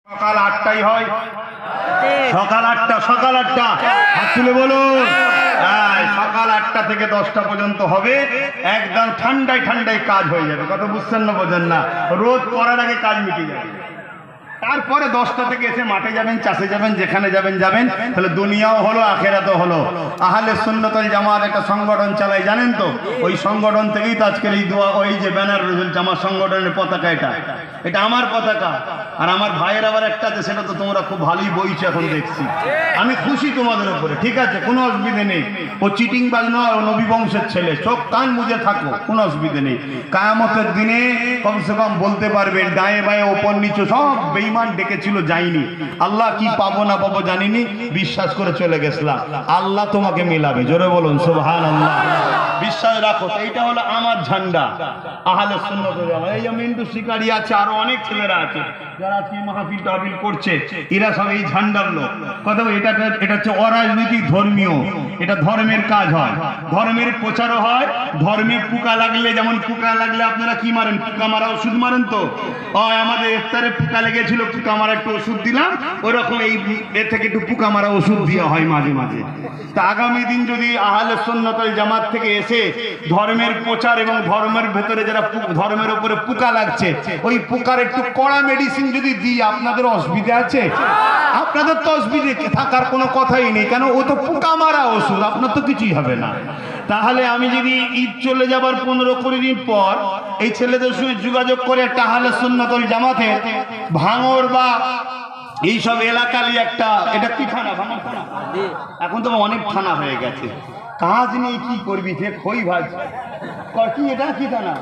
সকাল 8টায় হয়, সকাল 8টা, সকাল 8টা, হাত তুলে বলুন। সকাল 8টা থেকে 10টা পর্যন্ত হবে, একদম ঠান্ডায় ঠান্ডায় কাজ হয়ে যাবে। কথা বুঝছেন না, বোঝেন না? রোদ পড়ার আগে কাজ মিটে যাবে। তারপরে 10টা থেকে এসে মাঠে যাবেন, চাষে যাবেন, যেখানে যাবেন যাবেন। তাহলে দুনিয়াও হলো, আখেরাতও হলো। আহলে সুন্নাত ওয়াল জামাত একটা সংগঠন চালায়, জানেন তো? ওই সংগঠন থেকেই তো আজকের এই দোয়া, ওই যে ব্যানার রয়েছে আমার সংগঠনের পতাকা, এটা আমার পতাকা। আর আমার ভাইয়ের আবার একটা আছে, সেটা তো তোমরা খুব ভালোই বইছো এখন দেখছি। আমি খুশি তোমাদের উপরে, ঠিক আছে, কোনো অসুবিধে নেই। ও চিটিংবাজ নয়, ও নবী বংশের ছেলে। চোখ কান বুঝে থাকো, কোনো অসুবিধে নেই। কিয়ামতের দিনে কমসে কম বলতে পারবে ডায়ে বায়ে ওপর নিচে সব বেঈমান ডেকেছিল, যাইনি। আল্লাহ কি পাবো না পাবো জানিনি, বিশ্বাস করে চলে গেছিলাম। আল্লাহ তোমাকে মিলাবে, জোরে বলুন সুবহানাল্লাহ। বিশ্বাস রাখো। এইটা হলো আমার ঝান্ডা, আহলে সুন্নাত ওয়াল জামাত। এই যে মিন্টু শিকারি আছে, আরো অনেক ছেলেরা আছে যারা কি মাহফিল টাহফিল করছে, এরা সব এই ঝান্ডার লোক। কথা এটা হচ্ছে অরাজনৈতিক, ধর্মীয়। এটা ধর্মের কাজ হয়, ধর্মের প্রচারও হয়। ধর্মে পোকা লাগলে, যেমন পোকা লাগলে আপনারা কি মারেন? পোকা মারা ওষুধ মারেন তো। আমাদের ইফতারে পোকা লেগেছিল, পোকা মারা একটু ওষুধ দিলাম, ওইরকম এই এর থেকে একটু পোকা মারা ওষুধ দেওয়া হয় মাঝে মাঝে। তা আগামী দিন যদি আহলে সুন্নাত ওয়াল জামাত থেকে এসে ধর্মের প্রচার এবং ধর্মের ভেতরে যারা ধর্মের উপরে পোকা লাগছে, ওই পোকার একটু কড়া মেডিসিন যদি দিই, আপনাদের অসুবিধা আছে? আপনাদের তো অসুবিধে থাকার কোনো কথাই নেই, কেন ও তো পোকা মারা ওষুধ, আপনার তো কিছুই হবে না। তাহলে আমি যদি ঈদ চলে যাবার 15-20 দিন পর এই ছেলেদের সঙ্গে যোগাযোগ করে একটা আহলে সুন্নাত ওয়াল জামাতে ভাঙড় বা এইসব এলাকারই একটা, এটা কি থানা? ভাঙড় থানা? এখন তো অনেক থানা হয়ে গেছে, কাজ নেই, কি করবি? খই ভাজ কি, এটা কি থানা?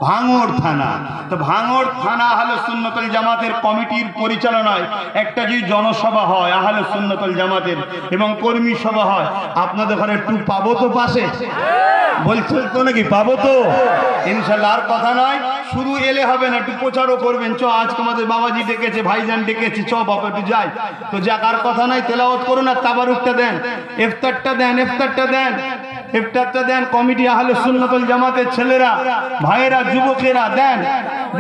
ভাঙড় থানা। তো ভাঙড় থানা আহলে সুন্নাত ওয়াল জামাতের কমিটির পরিচালনায় একটা যে জনসভা হয় আহলে সুন্নাত ওয়াল জামাতের এবং কর্মী সভা হয়, আপনাদের ঘরে একটু পাবো তো পাশে? বলছেন তো নাকি? পাবো তো ইনশাল্লাহ। আর কথা নয়, শুধু এলে হবে না, একটু প্রচারও করবেন। চ আজকে আমাদের বাবাজি ডেকেছে, ভাইজান ডেকেছে, চ বাবা একটু যাই তো। যাকার কথা নয়, তেলাওয়াত করুন আর তাবারুকটা দেন, ইফতারটা দেন, ইফতারটা দেন, ইফতারটা দেন। কমিটি আহলে সুন্নাত ওয়াল জামাতের ছেলেরা, ভাইয়েরা, যুবকেরা দেন,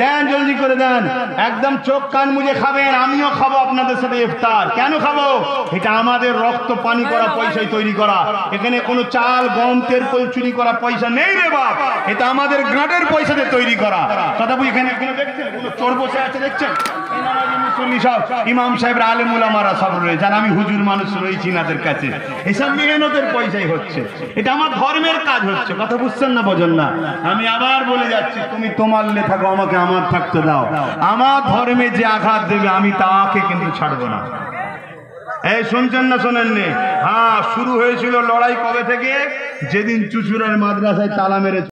দেন, জলদি করে দেন। একদম চোখ কান মুজে খাবেন। আমিও খাবো আপনাদের সাথে ইফতার। কেন খাবো? এটা আমাদের রক্ত পানি করা পয়সায় তৈরি করা। এখানে কোনো চাল, গম, তেল চুরি করা পয়সা নেই রে বাপ, এটা আমাদের গাঁটের পয়সাতে তৈরি করা। কথা বুঝি? এখানে দেখছেন কোনো চোর বসে আছে, দেখছেন? ইমাম সাহেবরা, আলেম উলামারা সব রয়েছে, আর আমি হুজুর মানুষ রয়েছি নাদের কাছে। এসব মেহনতের পয়সাই হচ্ছে, এটা আমার ধর্মের কাজ হচ্ছে। কথা বুঝছেন না, বোঝেন না? আমি আবার বলে যাচ্ছি, তুমি তোমার লে থাকো, আমাকে আমার থাকতে দাও। আমার ধর্মে যে আঘাত দেবে আমি তাকে কিন্তু ছাড়বো না। এই শুনছেন না শোনেননি? হ্যাঁ, শুরু হয়েছিল লড়াই কবে থেকে? যেদিন চুচুড়ার মাদ্রাসায় তালা মেরে